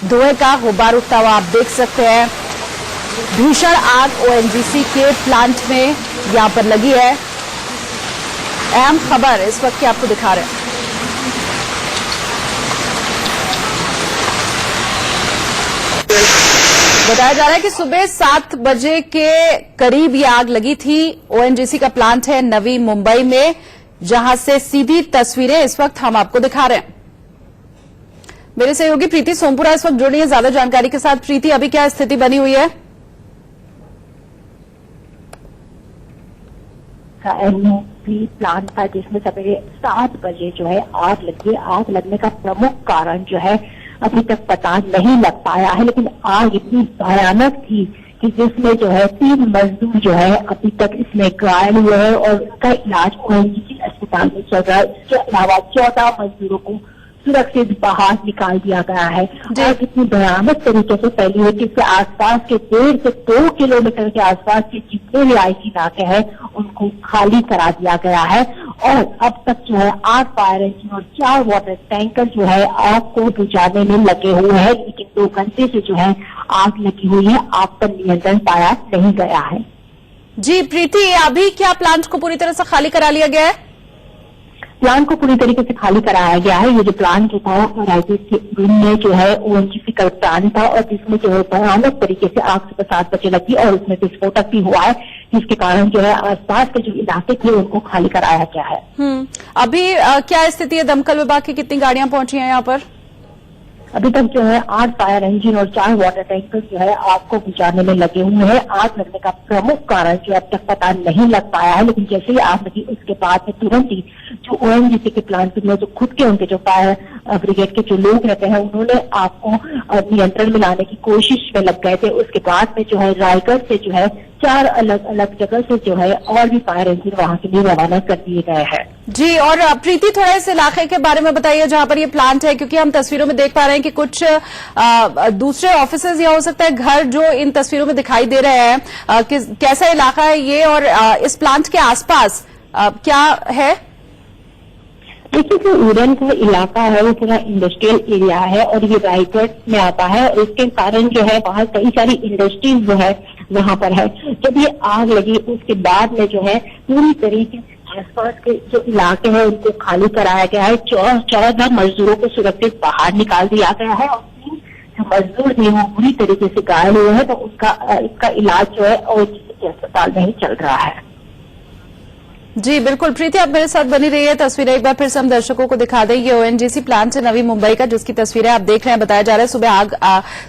धुएं का गुब्बार उठता हुआ आप देख सकते हैं। भीषण आग ओएनजीसी के प्लांट में यहां पर लगी है। अहम खबर इस वक्त की आपको दिखा रहे हैं। बताया जा रहा है कि सुबह 7 बजे के करीब ये आग लगी थी। ओएनजीसी का प्लांट है नवी मुंबई में, जहां से सीधी तस्वीरें इस वक्त हम आपको दिखा रहे हैं। मेरे सहयोगी प्रीति सोमपुरा इस वक्त जुड़ रही है ज्यादा जानकारी के साथ। प्रीति, अभी क्या स्थिति बनी हुई है? प्लांट था जिसमें सवेरे 7 बजे जो है आग लगी। आग लगने का प्रमुख कारण जो है अभी तक पता नहीं लग पाया है, लेकिन आग इतनी भयानक थी कि जिसमें जो है 3 मजदूर जो है अभी तक इसमें घायल हुए हैं और उनका इलाज ओएनजीसी अस्पताल में चल रहा है। इसके अलावा 14 मजदूरों को सुरक्षित बाहर निकाल दिया गया है। आग इतनी भयानक तरीके से फैली है कि इसके आसपास के 1.5 से 2 किलोमीटर के आसपास के जितने रिहायशी इलाके हैं उनको खाली करा दिया गया है। और अब तक जो है 8 फायर इंजन और 4 वाटर टैंकर जो है आग को बुझाने में लगे हुए हैं, लेकिन 2 घंटे से जो है आग लगी हुई है। आग पर नियंत्रण पाया नहीं गया है। जी प्रीति, अभी क्या प्लांट को पूरी तरह से खाली करा लिया गया है? प्लांट को पूरी तरीके से खाली कराया गया है। ये जो प्लांट जो था रायपुर के रूम में जो है ओएनजीसी का प्लांट था और जिसमें जो है भयानक तरीके से आग सुबह 7 बजे लगी और उसमें विस्फोटक भी हुआ है, जिसके कारण जो है आसपास के जो इलाके थे उनको खाली कराया गया है। अभी क्या स्थिति है? दमकल विभाग की कितनी गाड़ियां पहुंची हैं यहाँ पर? अभी तक जो है 8 फायर इंजन और 4 वाटर टैंकर जो है आग को बुझाने में लगे हुए हैं। आग लगने का प्रमुख कारण जो अब तक पता नहीं लग पाया है, लेकिन जैसे ही आग लगी उसके बाद में तुरंत ही जो ओएनजीसी के प्लांट में जो खुद के उनके जो फायर ब्रिगेड के जो लोग रहते हैं उन्होंने आग को नियंत्रण में लाने की कोशिश में लग गए थे। उसके बाद में जो है रायगढ़ से जो है 4 अलग अलग जगह से जो है और भी फायर इंजन वहां के लिए रवाना कर दिए गए हैं। जी, और प्रीति थोड़ा इस इलाके के बारे में बताइए जहां पर ये प्लांट है, क्योंकि हम तस्वीरों में देख पा रहे हैं कि कुछ दूसरे ऑफिसेज या हो सकता है घर जो इन तस्वीरों में दिखाई दे रहे हैं। कैसा इलाका है ये और इस प्लांट के आसपास क्या है? देखिए, जो उड़न का इलाका है वो पूरा इंडस्ट्रियल एरिया है और ये रायगढ़ में आता है। इसके कारण जो है वहाँ कई सारी इंडस्ट्रीज जो है वहां पर है। जब ये आग लगी उसके बाद में जो है पूरी तरीके से आसपास के जो इलाके हैं उनको खाली कराया गया है। 14 मजदूरों को सुरक्षित बाहर निकाल दिया गया है और 3 जो मजदूर थे वो बुरी तरीके से घायल हुए हैं, तो इसका इलाज जो है ओएनजीसी अस्पताल में ही चल रहा है। जी बिल्कुल प्रीति, आप मेरे साथ बनी रही है। तस्वीरें एक बार फिर से हम दर्शकों को दिखा दें। ये ओएनजीसी प्लांट है नवी मुंबई का, जिसकी तस्वीरें आप देख रहे हैं। बताया जा रहा है सुबह आग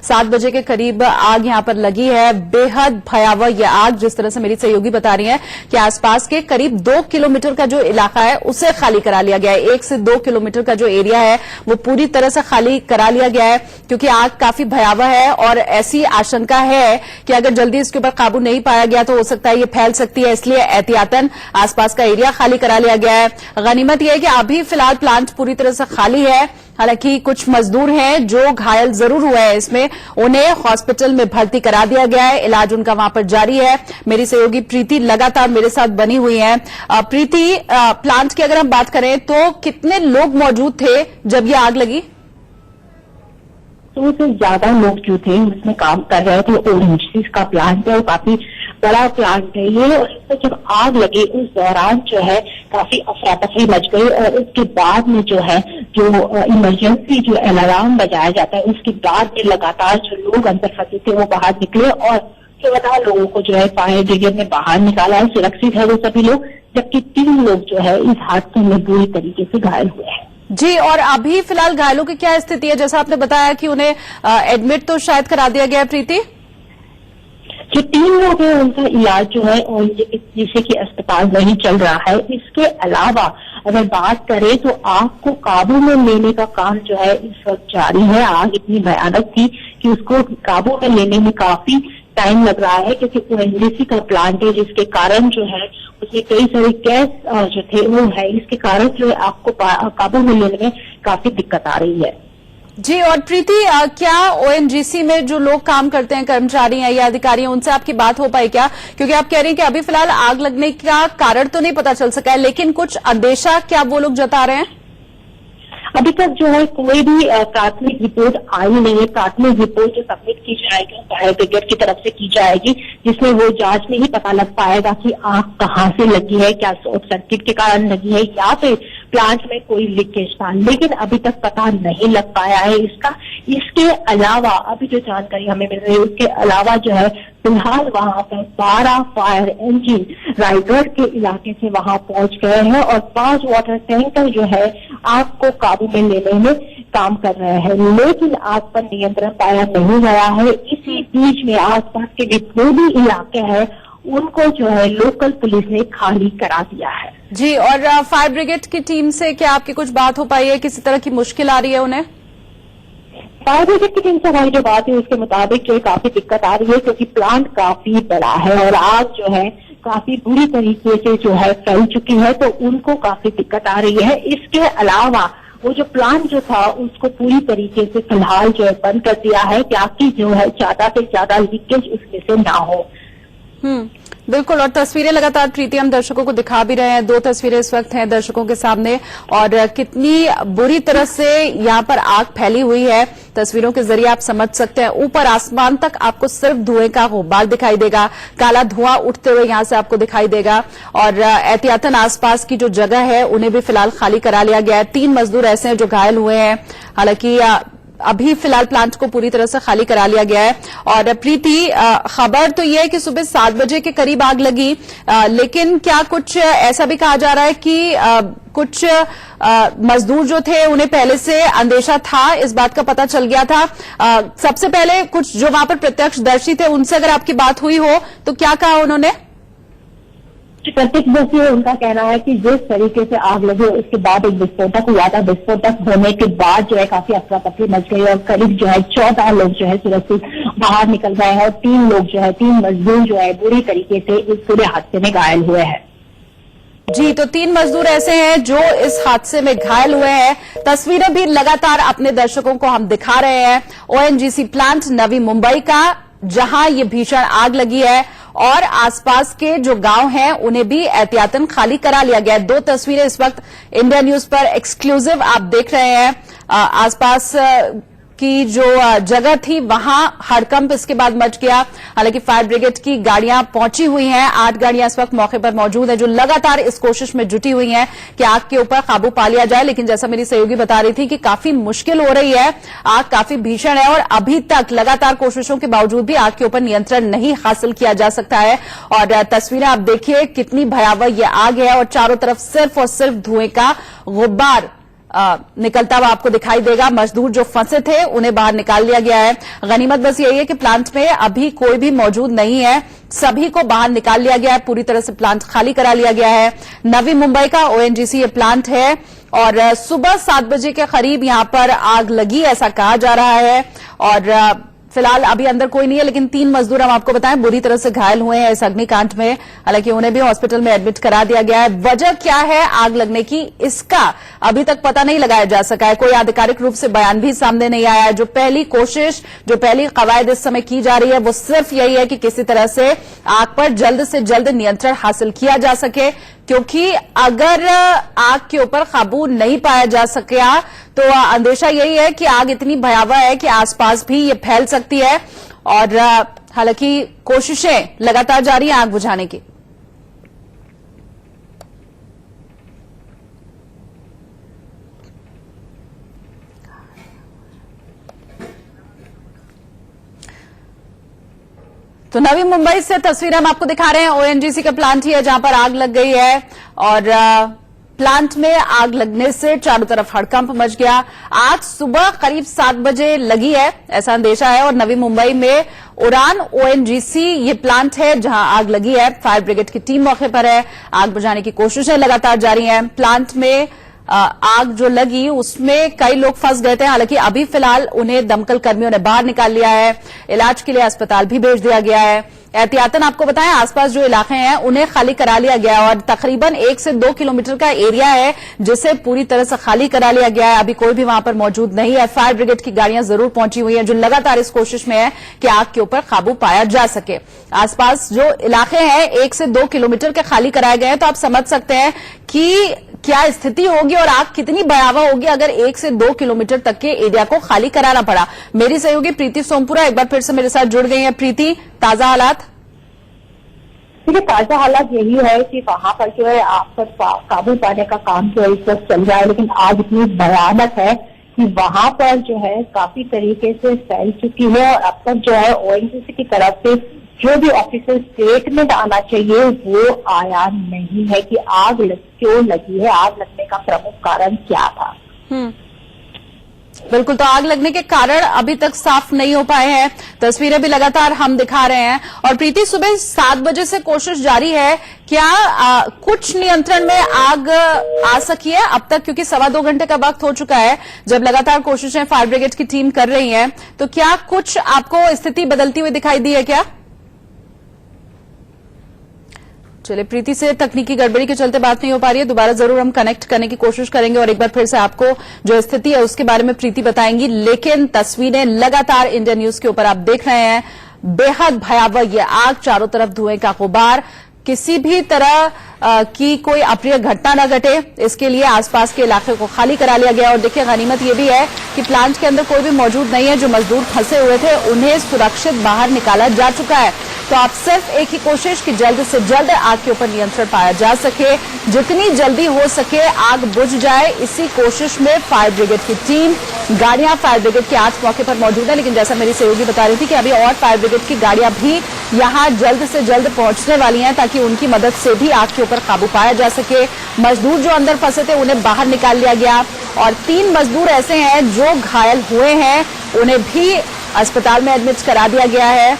7 बजे के करीब आग यहां पर लगी है। बेहद भयावह यह आग, जिस तरह से मेरी सहयोगी बता रही है कि आसपास के करीब 2 किलोमीटर का जो इलाका है उसे खाली करा लिया गया है। 1 से 2 किलोमीटर का जो एरिया है वो पूरी तरह से खाली करा लिया गया है, क्योंकि आग काफी भयावह है और ऐसी आशंका है कि अगर जल्दी इसके ऊपर काबू नहीं पाया गया तो हो सकता है ये फैल सकती है। इसलिए एहतियातन आसपास का एरिया खाली करा लिया गया है। गनीमत यह है कि अभी फिलहाल प्लांट पूरी तरह से खाली है। हालांकि कुछ मजदूर हैं जो घायल जरूर हुए हैं, इसमें उन्हें हॉस्पिटल में भर्ती करा दिया गया है। इलाज उनका वहां पर जारी है। मेरी सहयोगी प्रीति लगातार मेरे साथ बनी हुई है। प्रीति, प्लांट की अगर हम बात करें तो कितने लोग मौजूद थे जब ये आग लगी? 100 से ज्यादा लोग जो थे उसमें काम कर रहे थे। ओएनजीसी का प्लांट है और काफी बड़ा प्लांट है ये, और इसमें जब आग लगी उस दौरान जो है काफी अफरा तफरी मच गई और उसके बाद में जो है जो इमरजेंसी जो अलार्म बजाया जाता है उसके बाद में लगातार जो लोग अंदर फंसे थे वो बाहर निकले और 14 लोगों को जो है फायर ब्रिगेड ने बाहर निकाला है। सुरक्षित है वो सभी लोग, जबकि 3 लोग जो है इस हादसे में बुरी तरीके से घायल हुए हैं। जी, और अभी फिलहाल घायलों की क्या स्थिति है? जैसा आपने बताया कि उन्हें एडमिट तो शायद करा दिया गया है। प्रीति, जो 3 लोग हैं उनका इलाज जो है ओएनजीसी के अस्पताल में ही चल रहा है। इसके अलावा अगर बात करें तो आग को काबू में लेने का काम जो है इस वक्त जारी है। आग इतनी भयानक थी कि उसको काबू में लेने में काफी टाइम लग रहा है, क्योंकि ओएनजीसी का प्लांट है जिसके कारण जो है उसमें कई सारे गैस जो थे वो है, इसके कारण जो है आग को काबू में लेने में काफी दिक्कत आ रही है। जी, और प्रीति, क्या ओएनजीसी में जो लोग काम करते हैं, कर्मचारी हैं या अधिकारी हैं, उनसे आपकी बात हो पाई क्या? क्योंकि आप कह रही हैं कि अभी फिलहाल आग लगने का कारण तो नहीं पता चल सका है, लेकिन कुछ अंदेशा क्या वो लोग जता रहे हैं? अभी तक जो है कोई भी प्राथमिक रिपोर्ट आई नहीं है। प्राथमिक रिपोर्ट जो सबमिट की जाएगी फायर ब्रिगेड की तरफ से की जाएगी, जिसमें वो जांच में ही पता लग पाएगा कि आग कहाँ से लगी है, क्या शॉर्ट सर्किट के कारण लगी है या फिर प्लांट में कोई लीकेज था, लेकिन अभी तक पता नहीं लग पाया है इसका। इसके अलावा अभी जो जानकारी हमें मिल रही है उसके अलावा जो है फिलहाल वहां पर 12 फायर इंजन रायगढ़ के इलाके से वहां पहुंच गए हैं और 5 वाटर टैंकर जो है आग को काबू में लेने में काम कर रहे हैं, लेकिन आग पर नियंत्रण पाया नहीं गया है। इसी बीच में आसपास के जितने भी इलाके हैं उनको जो है लोकल पुलिस ने खाली करा दिया है। जी, और फायर ब्रिगेड की टीम से क्या आपकी कुछ बात हो पाई है? किसी तरह की मुश्किल आ रही है उन्हें? फायर ब्रिगेड की टीम से हमारी जो बात है उसके मुताबिक जो है काफी दिक्कत आ रही है, क्योंकि प्लांट काफी बड़ा है और आग जो है काफी बुरी तरीके से जो है फैल चुकी है, तो उनको काफी दिक्कत आ रही है। इसके अलावा वो जो प्लांट जो था उसको पूरी तरीके से फिलहाल जो है बंद कर दिया है, ताकि जो है ज्यादा से ज्यादा लीकेज उसमें से ना हो। बिल्कुल, और तस्वीरें लगातार प्रीति हम दर्शकों को दिखा भी रहे हैं। 2 तस्वीरें इस वक्त हैं दर्शकों के सामने और कितनी बुरी तरह से यहाँ पर आग फैली हुई है तस्वीरों के जरिए आप समझ सकते हैं। ऊपर आसमान तक आपको सिर्फ धुएं का गुब्बार दिखाई देगा, काला धुआं उठते हुए यहां से आपको दिखाई देगा और एहतियातन आसपास की जो जगह है उन्हें भी फिलहाल खाली करा लिया गया है। 3 मजदूर ऐसे हैं जो घायल हुए हैं, हालांकि अभी फिलहाल प्लांट को पूरी तरह से खाली करा लिया गया है। और प्रीति, खबर तो यह है कि सुबह 7 बजे के करीब आग लगी, लेकिन क्या कुछ ऐसा भी कहा जा रहा है कि कुछ मजदूर जो थे उन्हें पहले से अंदेशा था, इस बात का पता चल गया था? सबसे पहले कुछ जो वहां पर प्रत्यक्षदर्शी थे उनसे अगर आपकी बात हुई हो तो क्या कहा उन्होंने? प्रत्यक्षदर्शी है, उनका कहना है कि जिस तरीके से आग लगी उसके बाद एक विस्फोटक हुआ था। विस्फोटक होने के बाद जो है काफी अफरा तफरी मच गई और करीब जो है 14 लोग जो है सुरक्षित बाहर निकल गए हैं और 3 लोग जो है 3 मजदूर जो है बुरी तरीके से इस पूरे हादसे में घायल हुए हैं। जी, तो 3 मजदूर ऐसे हैं जो इस हादसे में घायल हुए हैं। तस्वीरें भी लगातार अपने दर्शकों को हम दिखा रहे हैं ओएनजीसी प्लांट नवी मुंबई का, जहां ये भीषण आग लगी है और आसपास के जो गांव हैं उन्हें भी एहतियातन खाली करा लिया गया है। 2 तस्वीरें इस वक्त इंडिया न्यूज पर एक्सक्लूसिव आप देख रहे हैं। आसपास की जो जगह थी वहां हड़कंप इसके बाद मच गया। हालांकि फायर ब्रिगेड की गाड़ियां पहुंची हुई हैं, 8 गाड़ियां इस वक्त मौके पर मौजूद हैं जो लगातार इस कोशिश में जुटी हुई हैं कि आग के ऊपर काबू पा लिया जाए। लेकिन जैसा मेरी सहयोगी बता रही थी कि काफी मुश्किल हो रही है, आग काफी भीषण है और अभी तक लगातार कोशिशों के बावजूद भी आग के ऊपर नियंत्रण नहीं हासिल किया जा सकता है। और तस्वीरें आप देखिए कितनी भयावह ये आग है और चारों तरफ सिर्फ और सिर्फ धुएं का गुब्बार निकलता हुआ आपको दिखाई देगा। मजदूर जो फंसे थे उन्हें बाहर निकाल लिया गया है। गनीमत बस यही है कि प्लांट में अभी कोई भी मौजूद नहीं है, सभी को बाहर निकाल लिया गया है, पूरी तरह से प्लांट खाली करा लिया गया है। नवी मुंबई का ओएनजीसी ये प्लांट है और सुबह 7 बजे के करीब यहां पर आग लगी ऐसा कहा जा रहा है और फिलहाल अभी अंदर कोई नहीं है, लेकिन 3 मजदूर हम आपको बताएं बुरी तरह से घायल हुए हैं इस अग्निकांड में। हालांकि उन्हें भी हॉस्पिटल में एडमिट करा दिया गया है। वजह क्या है आग लगने की, इसका अभी तक पता नहीं लगाया जा सका है। कोई आधिकारिक रूप से बयान भी सामने नहीं आया है। जो पहली कोशिश, जो पहली कवायद इस समय की जा रही है वो सिर्फ यही है कि किसी तरह से आग पर जल्द से जल्द नियंत्रण हासिल किया जा सके, क्योंकि अगर आग के ऊपर काबू नहीं पाया जा सका तो अंदेशा यही है कि आग इतनी भयावह है कि आसपास भी ये फैल सकती है। और हालांकि कोशिशें लगातार जारी हैं आग बुझाने की। तो नवी मुंबई से तस्वीरें हम आपको दिखा रहे हैं। ओएनजीसी का प्लांट ही है जहां पर आग लग गई है और प्लांट में आग लगने से चारों तरफ हड़कंप मच गया। आज सुबह करीब 7 बजे लगी है ऐसा अंदेशा है और नवी मुंबई में उड़ान ओएनजीसी ये प्लांट है जहां आग लगी है। फायर ब्रिगेड की टीम मौके पर है, आग बुझाने की कोशिशें लगातार जारी हैं। प्लांट में आग जो लगी उसमें कई लोग फंस गए थे, हालांकि अभी फिलहाल उन्हें दमकल कर्मियों ने बाहर निकाल लिया है, इलाज के लिए अस्पताल भी भेज दिया गया है। एहतियातन आपको बताएं आसपास जो इलाके हैं उन्हें खाली करा लिया गया है और तकरीबन 1 से 2 किलोमीटर का एरिया है जिसे पूरी तरह से खाली करा लिया गया है। अभी कोई भी वहां पर मौजूद नहीं है। फायर ब्रिगेड की गाड़ियां जरूर पहुंची हुई हैं जो लगातार इस कोशिश में है कि आग के ऊपर काबू पाया जा सके। आसपास जो इलाके हैं 1 से 2 किलोमीटर के खाली कराए गए हैं, तो आप समझ सकते हैं कि क्या स्थिति होगी और आग कितनी भयावह होगी अगर 1 से 2 किलोमीटर तक के एरिया को खाली कराना पड़ा। मेरी सहयोगी प्रीति सोमपुरा एक बार फिर से मेरे साथ जुड़ गई है। प्रीति, ताजा हालात? देखिए, ताजा हालात यही है कि वहां पर जो है आग पर काबू पाने का काम जो है इस वक्त चल रहा है, लेकिन आग इतनी भयानक है कि वहां पर जो है काफी तरीके से फैल चुकी है और अब तक जो है ओएनजीसी की तरफ से जो भी ऑफिशियल स्टेटमेंट आना चाहिए वो आया नहीं है कि आग क्यों लगी है, आग लगने का प्रमुख कारण क्या था। बिल्कुल, तो आग लगने के कारण अभी तक साफ नहीं हो पाए हैं। तस्वीरें भी लगातार हम दिखा रहे हैं। और प्रीति, सुबह 7 बजे से कोशिश जारी है। क्या कुछ नियंत्रण में आग आ सकी है अब तक? क्योंकि 2.25 घंटे का वक्त हो चुका है जब लगातार कोशिशें फायर ब्रिगेड की टीम कर रही है, तो क्या कुछ आपको स्थिति बदलती हुई दिखाई दी है क्या? चलिए, प्रीति से तकनीकी गड़बड़ी के चलते बात नहीं हो पा रही है। दोबारा जरूर हम कनेक्ट करने की कोशिश करेंगे और एक बार फिर से आपको जो स्थिति है उसके बारे में प्रीति बताएंगी। लेकिन तस्वीरें लगातार इंडिया न्यूज के ऊपर आप देख रहे हैं। बेहद भयावह ये आग, चारों तरफ धुएं का गुबार। किसी भी तरह की कोई अप्रिय घटना न घटे इसके लिए आसपास के इलाके को खाली करा लिया गया। और देखिए, गनीमत ये भी है कि प्लांट के अंदर कोई भी मौजूद नहीं है। जो मजदूर फंसे हुए थे उन्हें सुरक्षित बाहर निकाला जा चुका है। तो अब सिर्फ एक ही कोशिश कि जल्द से जल्द आग के ऊपर नियंत्रण पाया जा सके, जितनी जल्दी हो सके आग बुझ जाए। इसी कोशिश में फायर ब्रिगेड की टीम, गाड़ियां फायर ब्रिगेड की आज मौके पर मौजूद है। लेकिन जैसा मेरी सहयोगी बता रही थी कि अभी और फायर ब्रिगेड की गाड़ियां भी यहां जल्द से जल्द पहुंचने वाली हैं ताकि उनकी मदद से भी आग के ऊपर काबू पाया जा सके। मजदूर जो अंदर फंसे थे उन्हें बाहर निकाल लिया गया और 3 मजदूर ऐसे हैं जो घायल हुए हैं, उन्हें भी अस्पताल में एडमिट करा दिया गया है।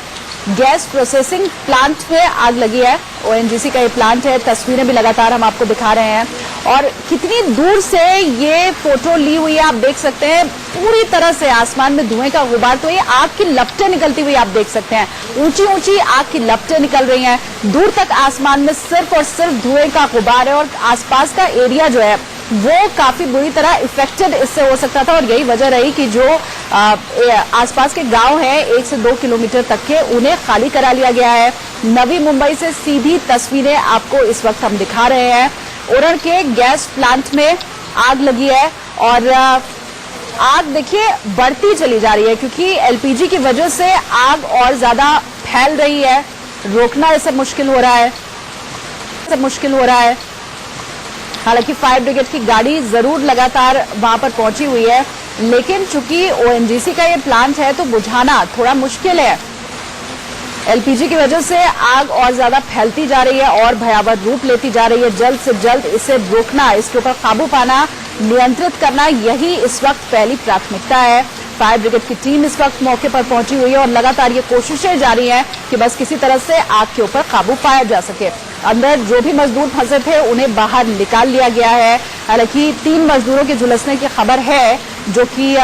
गैस प्रोसेसिंग प्लांट में आग लगी है। ओएनजीसी का ये प्लांट है। तस्वीरें भी लगातार हम आपको दिखा रहे हैं और कितनी दूर से ये फोटो ली हुई है आप देख सकते हैं। पूरी तरह से आसमान में धुएं का गुबार, तो ये आग की लपटें निकलती हुई आप देख सकते हैं। ऊंची ऊंची आग की लपटें निकल रही हैं। दूर तक आसमान में सिर्फ और सिर्फ धुएं का गुबार है और आसपास का एरिया जो है वो काफी बुरी तरह इफेक्टेड इससे हो सकता था। और यही वजह रही कि जो आसपास के गांव हैं 1 से 2 किलोमीटर तक के, उन्हें खाली करा लिया गया है। नवी मुंबई से सीधी तस्वीरें आपको इस वक्त हम दिखा रहे हैं। ओरन के गैस प्लांट में आग लगी है और आग देखिए बढ़ती चली जा रही है क्योंकि एलपीजी की वजह से आग और ज्यादा फैल रही है। रोकना इसे मुश्किल हो रहा है। हालांकि फायर ब्रिगेड की गाड़ी जरूर लगातार वहां पर पहुंची हुई है, लेकिन चूंकि ओएनजीसी का ये प्लांट है तो बुझाना थोड़ा मुश्किल है। एलपीजी की वजह से आग और ज्यादा फैलती जा रही है और भयावह रूप लेती जा रही है। जल्द से जल्द इसे रोकना, इसके ऊपर काबू पाना, नियंत्रित करना, यही इस वक्त पहली प्राथमिकता है। फायर ब्रिगेड की टीम इस वक्त मौके पर पहुंची हुई है और लगातार ये कोशिशें जारी हैं कि बस किसी तरह से आग के ऊपर काबू पाया जा सके। अंदर जो भी मजदूर फंसे थे उन्हें बाहर निकाल लिया गया है। हालांकि 3 मजदूरों के झुलसने की खबर है जो कि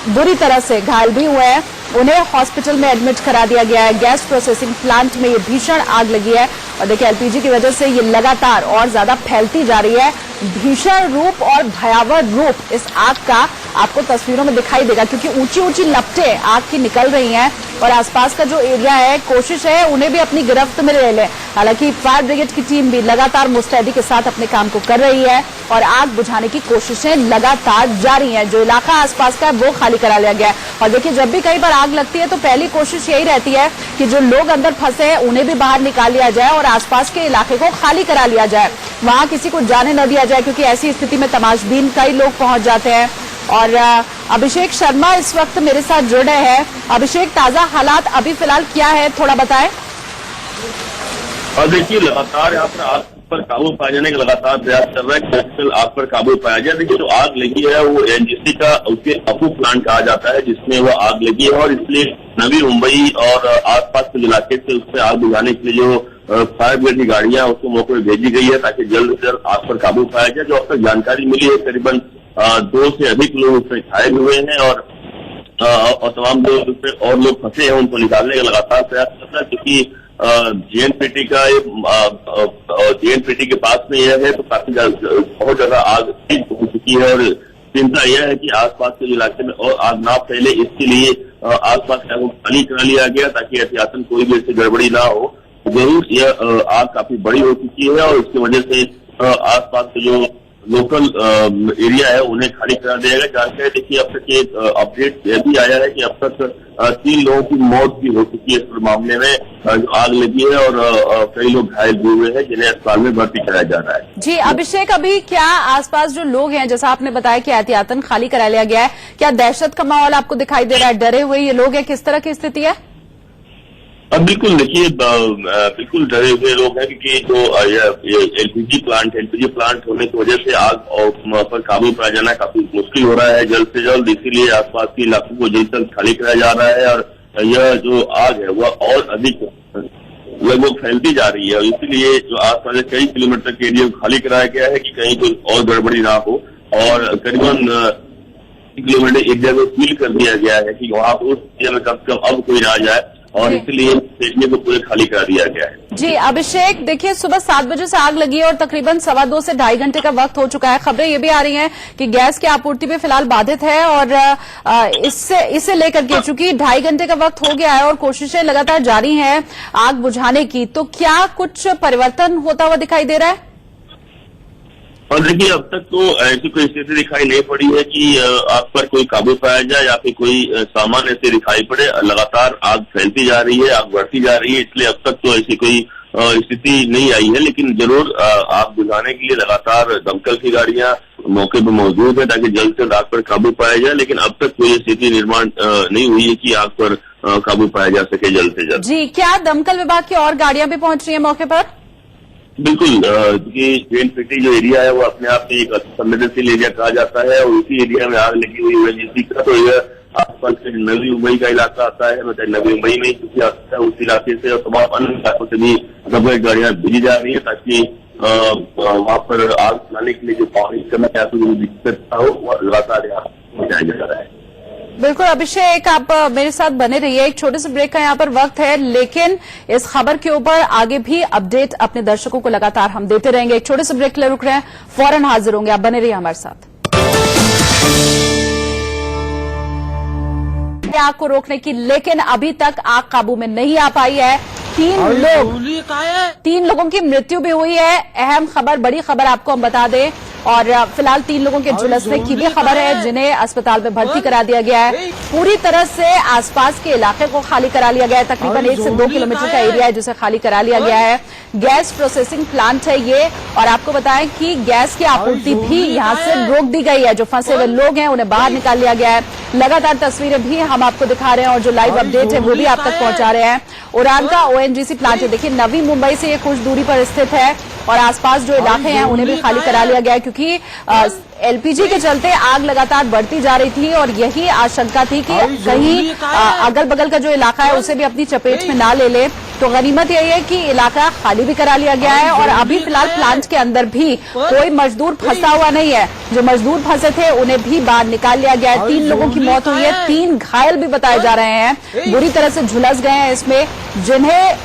बुरी तरह से घायल भी हुए हैं। उन्हें हॉस्पिटल में एडमिट करा दिया गया है। गैस प्रोसेसिंग प्लांट में ये भीषण आग लगी है और देखिए एलपीजी की वजह से ये लगातार और ज्यादा फैलती जा रही है। भीषण रूप और भयावह रूप इस आग का आपको तस्वीरों में दिखाई देगा क्योंकि ऊंची ऊंची लपटें आग की निकल रही हैं और आसपास का जो एरिया है, कोशिश है उन्हें भी अपनी गिरफ्त में ले लें। हालांकि फायर ब्रिगेड की टीम भी लगातार मुस्तैदी के साथ अपने काम को कर रही है और आग बुझाने की कोशिशें लगातार जारी हैं। जो इलाका आसपास का है वो खाली करा लिया गया है। और देखिए, जब भी कहीं पर आग लगती है तो पहली कोशिश यही रहती है कि जो लोग अंदर फंसे हैं उन्हें भी बाहर निकाल लिया जाए और आसपास के इलाके को खाली करा लिया जाए, वहां किसी को जाने न दिया जाए क्योंकि ऐसी स्थिति में तमाशबीन कई लोग पहुंच जाते हैं। और अभिषेक शर्मा इस वक्त मेरे साथ जुड़ रहे हैं। अभिषेक, ताजा हालात अभी फिलहाल क्या है, थोड़ा बताएं। और देखिए, लगातार यहाँ पर आग पर काबू पाए जाने का लगातार प्रयास कर रहा है कि आग पर काबू पाया जाए। देखिए, जो आग लगी है वो एनजीसी का उसे अफू प्लांट कहा जाता है जिसमें वो आग लगी है और इसलिए नवी मुंबई और आसपास के इलाके से उसमें आग बुझाने के लिए जो फायर ब्रिगेड की गाड़ियां उसको मौके पर भेजी गई है ताकि जल्द से जल्द आग पर काबू पाया जाए। जो अब तक जानकारी मिली है करीबन 2 से अधिक लोग उसमें घायल हुए हैं और तमाम लोग उसमें और लोग फंसे हैं, उनको निकालने का लगातार प्रयास कर रहा है क्योंकि जेएनपीटी का जेएनपीटी के पास में यह है तो काफी बहुत ज्यादा आग हो चुकी है और चिंता यह है कि आसपास के इलाके में और आग ना फैले, इसके लिए आसपास का खाली करा लिया गया ताकि एहतियातन कोई भी ऐसी गड़बड़ी ना हो। जरूर यह आग काफी बड़ी हो चुकी है और इसकी वजह से आसपास के जो लोकल एरिया है उन्हें खाली करा दिया गया। जानकारी देखिए, अब तक एक अपडेट यह भी आया है कि अब तक 3 लोगों की मौत भी हो चुकी है इस मामले में जो आग लगी है, और कई लोग घायल भी हुए हैं जिन्हें अस्पताल में भर्ती कराया जा रहा है। जी अभिषेक, अभी क्या आसपास जो लोग हैं, जैसा आपने बताया कि एहतियातन खाली करा लिया गया है, क्या दहशत का माहौल आपको दिखाई दे रहा है? डरे हुए ये लोग हैं, किस तरह की स्थिति है? अब बिल्कुल देखिए, बिल्कुल डरे हुए लोग हैं क्योंकि जो एलपीजी प्लांट होने की वजह से आग पर काबू पाया जाना काफी मुश्किल हो रहा है जल्द से जल्द। इसीलिए आसपास के इलाकों को जल्द से जल्द खाली कराया जा रहा है, और यह जो आग है वह और अधिक लगभग फैलती जा रही है। और इसीलिए जो आसपास कई किलोमीटर के एरिया को खाली कराया गया है कि कहीं कोई और गड़बड़ी ना हो, और करीबन किलोमीटर एरिया को सील कर दिया गया है कि वहां पर उस एरिया में कम से कम अब कोई ना जाए, और इसलिए एरिया को पूरे खाली करा दिया गया है। जी अभिषेक, देखिए सुबह 7 बजे से आग लगी है और तकरीबन 2.25 से 2.5 घंटे का वक्त हो चुका है। खबरें ये भी आ रही हैं कि गैस की आपूर्ति भी फिलहाल बाधित है, और इससे लेकर के चूंकि 2.5 घंटे का वक्त हो गया है और कोशिशें लगातार जारी हैं आग बुझाने की, तो क्या कुछ परिवर्तन होता हुआ दिखाई दे रहा है? और देखिए, अब तक तो ऐसी कोई स्थिति दिखाई नहीं पड़ी है कि आग पर कोई काबू पाया जाए या फिर कोई सामान ऐसे दिखाई पड़े। लगातार आग फैलती जा रही है, आग बढ़ती जा रही है, इसलिए अब तक तो ऐसी कोई स्थिति नहीं आई है। लेकिन जरूर आग बुझाने के लिए लगातार दमकल की गाड़ियां मौके पर मौजूद है ताकि जल्द से जल्द आग पर काबू पाया जाए। लेकिन अब तक कोई स्थिति निर्माण नहीं हुई है कि आग पर काबू पाया जा सके जल्द से जल्द। जी, क्या दमकल विभाग की और गाड़ियां भी पहुंच रही है मौके पर? बिल्कुल, ये ट्रेन सिटी जो एरिया है वो अपने आप में एक संवेदनशील एरिया कहा जाता है, और उसी एरिया में आग लगी हुई है जिसकी का तो यह आसपास के नवी मुंबई का इलाका आता है, मतलब नवी मुंबई में चूंकि आता है उस इलाके से, और तमाम अन्य इलाकों से भी दमकल गाड़ियां भेजी जा रही है ताकि वहां पर आग चलाने के लिए जो पानी की कमी या तो दिक्कत हो वह लगातार यहाँ पहुंचाया जा रहा है। बिल्कुल अभिषेक, आप मेरे साथ बने रहिए। एक छोटे से ब्रेक का यहाँ पर वक्त है, लेकिन इस खबर के ऊपर आगे भी अपडेट अपने दर्शकों को लगातार हम देते रहेंगे। एक छोटे से ब्रेक के लिए रुक रहे हैं, फौरन हाजिर होंगे, आप बने रहिए हमारे साथ। आग को रोकने की, लेकिन अभी तक आग काबू में नहीं आ पाई है। 3 लोगों की मृत्यु भी हुई है। अहम खबर, बड़ी खबर आपको हम बता दें, और फिलहाल 3 लोगों के झुलसने की भी खबर है जिन्हें अस्पताल में भर्ती करा दिया गया है। पूरी तरह से आसपास के इलाके को खाली करा लिया गया है। तकरीबन 1 से 2 किलोमीटर का एरिया है जिसे खाली करा लिया गया है। गैस प्रोसेसिंग प्लांट है ये, और आपको बताएं कि गैस की आपूर्ति भी यहां से रोक दी गई है। जो फंसे हुए लोग हैं उन्हें बाहर निकाल लिया गया है। लगातार तस्वीरें भी हम आपको दिखा रहे हैं, और जो लाइव अपडेट है वो भी आप तक पहुंचा रहे हैं। उरान का ONGC प्लांट है, देखिए नवी मुंबई से ये कुछ दूरी पर स्थित है, और आसपास जो इलाके हैं उन्हें भी खाली करा लिया गया है क्योंकि LPG के चलते आग लगातार बढ़ती जा रही थी, और यही आशंका थी कि कहीं अगल बगल का जो इलाका है उसे भी अपनी चपेट में ना ले ले। तो गनीमत यही है कि इलाका खाली भी करा लिया गया है, और अभी फिलहाल प्लांट के अंदर भी कोई मजदूर फंसा हुआ नहीं है। जो मजदूर फंसे थे उन्हें भी बाहर निकाल लिया गया है। 3 लोगों की मौत हुई है, 3 घायल भी बताए जा रहे हैं, बुरी तरह से झुलस गए हैं इसमें, जिन्हें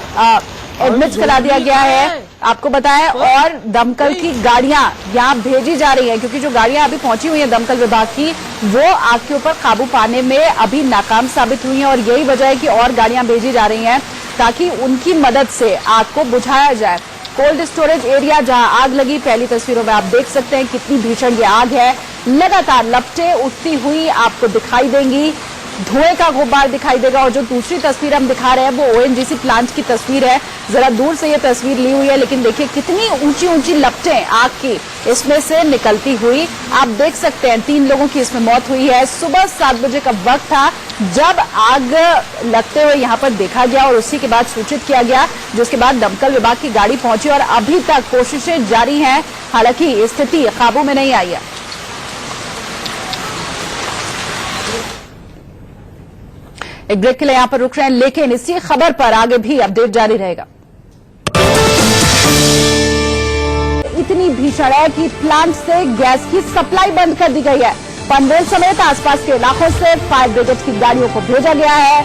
एडमिट करा दिया गया है आपको बताएं। और दमकल की गाड़ियां यहां भेजी जा रही हैं क्योंकि जो गाड़ियां अभी पहुंची हुई हैं दमकल विभाग की, वो आग के ऊपर काबू पाने में अभी नाकाम साबित हुई हैं, और यही वजह है कि और गाड़ियां भेजी जा रही हैं ताकि उनकी मदद से आग को बुझाया जाए। कोल्ड स्टोरेज एरिया जहां आग लगी, पहली तस्वीरों में आप देख सकते हैं कितनी भीषण ये आग है। लगातार लपटें उठती हुई आपको दिखाई देंगी, धुएं का गुब्बार दिखाई देगा। और जो दूसरी तस्वीर हम दिखा रहे हैं वो ONGC प्लांट की तस्वीर है। जरा दूर से ये तस्वीर ली हुई है, लेकिन देखिए कितनी ऊंची ऊंची लपटें आग की इसमें से निकलती हुई आप देख सकते हैं। 3 लोगों की इसमें मौत हुई है। सुबह 7 बजे का वक्त था जब आग लगते हुए यहाँ पर देखा गया, और उसी के बाद सूचित किया गया, जिसके बाद दमकल विभाग की गाड़ी पहुंची, और अभी तक कोशिशें जारी हैं। हालांकि स्थिति काबू में नहीं आई है। एक ब्रेक के लिए यहां पर रुक रहे हैं, लेकिन इसी खबर पर आगे भी अपडेट जारी रहेगा। इतनी भीषण है कि प्लांट से गैस की सप्लाई बंद कर दी गई है। पनवेल समेत आसपास के इलाकों से फायर ब्रिगेड की गाड़ियों को भेजा गया है।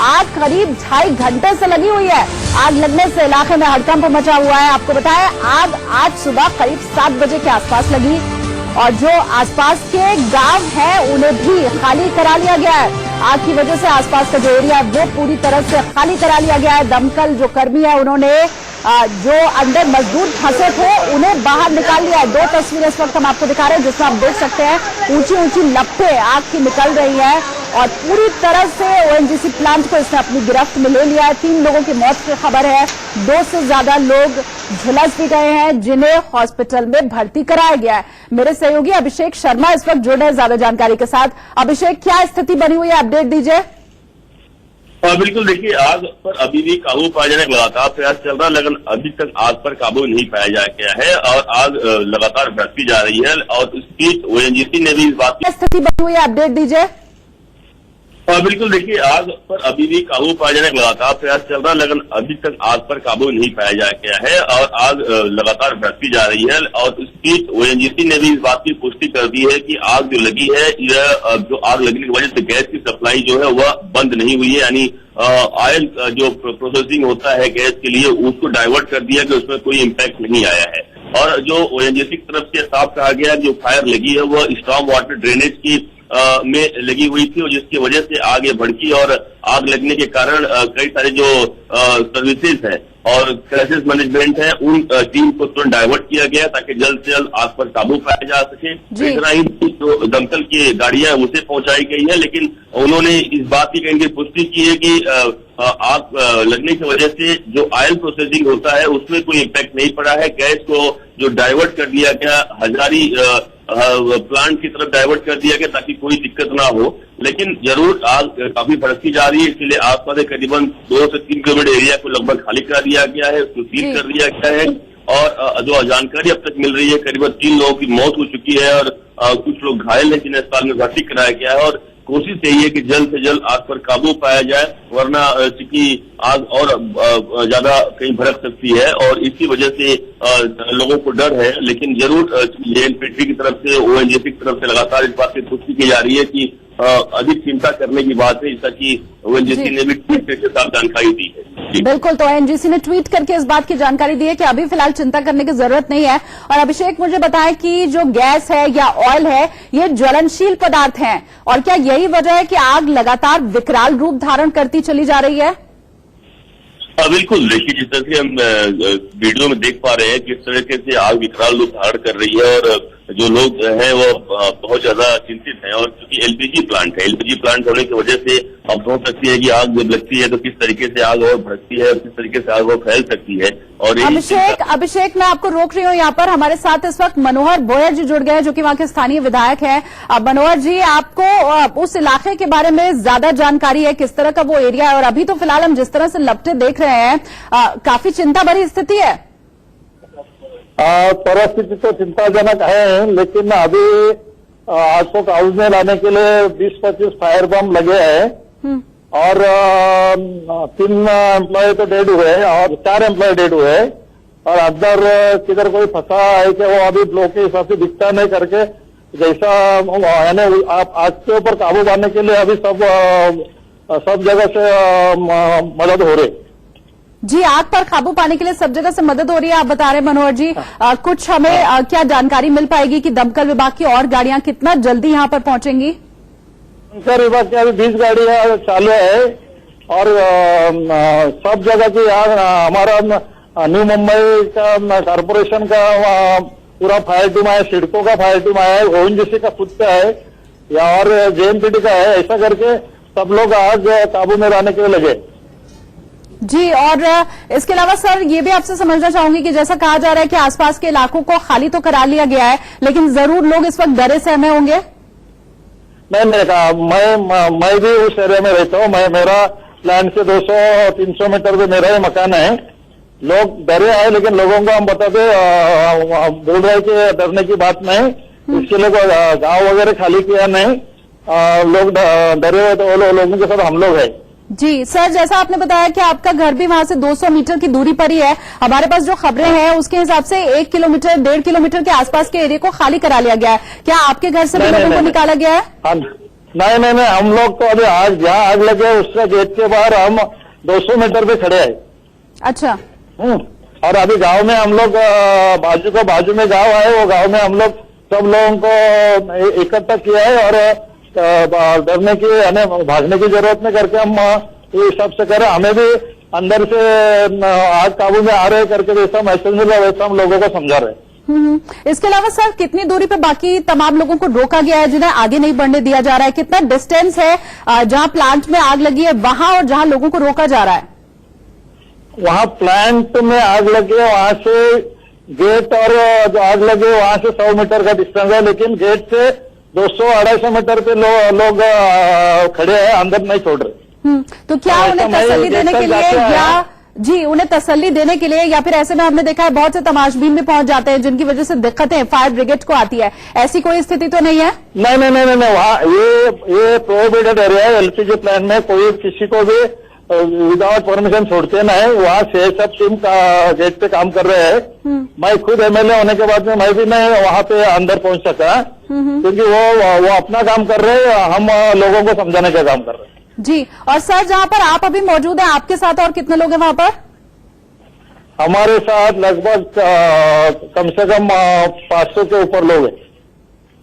आग करीब 2.5 घंटे से लगी हुई है। आग लगने से इलाके में हड़कंप मचा हुआ है। आपको बताया, आग आज सुबह करीब 7 बजे के आसपास लगी, और जो आसपास के गांव हैं उन्हें भी खाली करा लिया गया है। आग की वजह से आसपास का जो एरिया है वो पूरी तरह से खाली करा लिया गया है। दमकल जो कर्मी है उन्होंने जो अंदर मजदूर फंसे थे उन्हें बाहर निकाल लिया है। 2 तस्वीरें इस वक्त हम आपको दिखा रहे हैं जिसमें आप देख सकते हैं ऊंची ऊंची लपटें आग की निकल रही है और पूरी तरह से ओएनजीसी प्लांट को इसने अपनी गिरफ्त में ले लिया है। 3 लोगों की मौत की खबर है, 2 से ज्यादा लोग झुलस भी गए हैं जिन्हें हॉस्पिटल में भर्ती कराया गया है। मेरे सहयोगी अभिषेक शर्मा इस वक्त जुड़े हैं ज्यादा जानकारी के साथ। अभिषेक, क्या स्थिति बनी हुई है, अपडेट दीजिए। बिल्कुल, देखिए, आग पर अभी भी काबू पाया जाने का लगातार प्रयास चल रहा है, लेकिन अभी तक आग पर काबू नहीं पाया जा गया है और आग लगातार बढ़ती जा रही है। और इस बीच ओएनजीसी ने भी इस बात क्या स्थिति बनी हुई है, अपडेट दीजिए। बिल्कुल, देखिए, आग पर अभी भी काबू पाया जाने का लगातार प्रयास चल रहा है, लेकिन अभी तक आग पर काबू नहीं पाया जा गया है और आग लगातार बढ़ती जा रही है। और इस बीच ओएनजीसी ने भी इस बात की पुष्टि कर दी है कि आग जो लगी है, यह जो आग लगने की वजह से गैस की सप्लाई जो है वह बंद नहीं हुई है, यानी ऑयल जो प्रोसेसिंग होता है गैस के लिए उसको डाइवर्ट कर दिया कि उसमें कोई इम्पैक्ट नहीं आया है। और जो ओएनजीसी की तरफ से साफ कहा गया जो फायर लगी है वह स्टॉर्म वाटर ड्रेनेज की में लगी हुई थी और जिसकी वजह से आग ये भड़की और आग लगने के कारण कई सारे जो सर्विसेज हैं और क्राइसिस मैनेजमेंट है उन टीम को तुरंत डाइवर्ट किया गया ताकि जल्द से जल्द आग पर काबू पाया जा सके। इतना ही जो दमकल की गाड़ियां उसे पहुंचाई गई है, लेकिन उन्होंने इस बात की कहीं पुष्टि की है कि आग लगने की वजह से जो ऑयल प्रोसेसिंग होता है उसमें कोई इम्पैक्ट नहीं पड़ा है। गैस को जो डाइवर्ट कर दिया गया हजारी प्लांट की तरफ डाइवर्ट कर दिया गया ताकि कोई दिक्कत ना हो, लेकिन जरूर आग काफी भड़कती जा रही है, इसलिए आसपास करीबन 2 से 3 किलोमीटर एरिया को लगभग खाली करा दिया गया है, उसको सील कर दिया गया है। और जो जानकारी अब तक मिल रही है करीबन 3 लोगों की मौत हो चुकी है और कुछ लोग घायल हैं जिन्हें अस्पताल में भर्ती कराया गया है। और कोशिश यही है कि जल्द से जल्द आग पर काबू पाया जाए, वरना चूंकि आग और ज्यादा कहीं भड़क सकती है और इसी वजह से लोगों को डर है। लेकिन जरूर जेएनपीटी की तरफ से ओएनजीसी की तरफ से लगातार इस बात की पुष्टि की जा रही है कि अधिक चिंता करने की बात है, जैसा कि ओएनजीसी ने भी ट्वीट के साथ जानकारी दी है। बिल्कुल, तो ओएनजीसी ने ट्वीट करके इस बात की जानकारी दी है कि अभी फिलहाल चिंता करने की जरूरत नहीं है। और अभिषेक, मुझे बताएं कि जो गैस है या ऑयल है ये ज्वलनशील पदार्थ हैं और क्या यही वजह है कि आग लगातार विकराल रूप धारण करती चली जा रही है? बिल्कुल, देखिए, जिस तरह से हम वीडियो में देख पा रहे हैं किस तरीके से आग विकराल रूप धारण कर रही है और जो लोग हैं वो बहुत ज्यादा चिंतित हैं। और क्योंकि एलपीजी प्लांट है, एलपीजी प्लांट होने की वजह से अब हो सकती है कि आग जब लगती है तो किस तरीके से आग और भड़कती है और किस तरीके से आग वो फैल सकती है। और अभिषेक, मैं आपको रोक रही हूँ यहाँ पर। हमारे साथ इस वक्त मनोहर बोयर जी जुड़ गए हैं जो कि वहाँ के स्थानीय विधायक हैं। मनोहर जी, आपको उस इलाके के बारे में ज्यादा जानकारी है, किस तरह का वो एरिया है? और अभी तो फिलहाल हम जिस तरह से लपटे देख रहे हैं काफी चिंता भरी स्थिति है। परिस्थिति तो चिंताजनक है, लेकिन अभी आग को काबू में लाने के लिए 20-25 फायर बम लगे हैं और 3 एम्प्लॉय तो डेड हुए और 4 एम्प्लॉय डेड हुए और अंदर किधर कोई फंसा है कि वो अभी ब्लॉक के हिसाब से दिखता नहीं करके जैसा यानी आप आग के ऊपर काबू पाने के लिए अभी सब जगह से मदद हो रही जी। आग पर काबू पाने के लिए सब जगह से मदद हो रही है, आप बता रहे हैं मनोहर जी। कुछ हमें क्या जानकारी मिल पाएगी कि दमकल विभाग की और गाड़ियां कितना जल्दी यहां पर पहुंचेंगी? दमकल विभाग की अभी 20 गाड़ियां चालू है और सब जगह की हमारा न्यू मुंबई का कॉर्पोरेशन का पूरा फायर टीम है, सिडको का फायर टीम है, ओएनजीसी का खुद का है या और जेएनपीटी का है, ऐसा करके सब लोग आग काबू में लाने के लिए लगे जी। और इसके अलावा सर ये भी आपसे समझना चाहूंगी कि जैसा कहा जा रहा है कि आसपास के इलाकों को खाली तो करा लिया गया है, लेकिन जरूर लोग इस वक्त डरे सहमे होंगे। मैंने कहा मैं भी उस एरिया में रहता हूँ, मेरा प्लांट से 200-300 मीटर पे मेरा ही मकान है। लोग डरे आए, लेकिन लोगों को हम बताते बोल रहे कि डरने की बात नहीं, इसके लिए गाँव वगैरह खाली किया नहीं, लोग डरे हुए तो लोगों के साथ हम लोग है जी। सर, जैसा आपने बताया कि आपका घर भी वहां से 200 मीटर की दूरी पर ही है, हमारे पास जो खबरें हैं उसके हिसाब से 1 किलोमीटर 1.5 किलोमीटर के आसपास के एरिया को खाली करा लिया गया है। क्या आपके घर से भी लोगों को निकाला गया है? नहीं, हम लोग तो अभी आग जहाँ आग लगे उसके गेट के बाहर हम 200 मीटर पे खड़े हैं। अच्छा। और अभी गांव में हम लोग बाजू में गांव है, वो गांव में हम लोग सब लोगों को इकट्ठा किया है और डरने की यानी भागने की जरूरत नहीं करके हम ये हिसाब से करें। हमें भी अंदर से आग काबू में आ रहे करके जैसा मैसेज मिला वैसा हम लोगों को समझा रहे हैं। इसके अलावा सर कितनी दूरी पे बाकी तमाम लोगों को रोका गया है जिन्हें आगे नहीं बढ़ने दिया जा रहा है? कितना डिस्टेंस है जहां प्लांट में आग लगी है वहां और जहां लोगों को रोका जा रहा है? वहाँ प्लांट में आग लगी है, वहाँ से गेट और जो आग लगे वहाँ से 100 मीटर का डिस्टेंस है, लेकिन गेट से 200-250 मीटर पे लोग खड़े हैं, अंदर नहीं छोड़ रहे। तो क्या उन्हें तसल्ली देने के लिए या जी उन्हें तसल्ली देने के लिए या फिर ऐसे में हमने देखा है बहुत से तमाशबीन भी पहुंच जाते हैं जिनकी वजह से दिक्कतें फायर ब्रिगेड को आती है, ऐसी कोई स्थिति तो नहीं है? नहीं, वहाँ ये प्रोहिबिटेड एरिया है। एलपीजी प्लांट में कोई किसी को भी विदाउट परमिशन छोड़ते नहीं। वहाँ से सब टीम का गेट पे काम कर रहे हैं। मैं खुद एमएलए होने के बाद में मैं भी नहीं वहाँ पे अंदर पहुंच सका क्योंकि वो अपना काम कर रहे हैं, हम लोगों को समझाने का काम कर रहे हैं। जी, और सर जहां पर आप अभी मौजूद हैं आपके साथ और कितने लोग हैं वहां पर? हमारे साथ लगभग कम से कम 500 के ऊपर लोग हैं।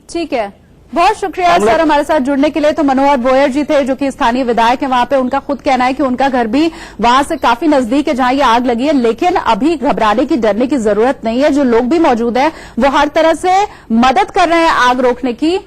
ठीक है, बहुत शुक्रिया सर हमारे साथ जुड़ने के लिए। तो मनोहर बोयर जी थे जो कि स्थानीय विधायक हैं वहां पे। उनका खुद कहना है कि उनका घर भी वहां से काफी नजदीक है जहां ये आग लगी है, लेकिन अभी घबराने की डरने की जरूरत नहीं है। जो लोग भी मौजूद हैं वो हर तरह से मदद कर रहे हैं आग रोकने की।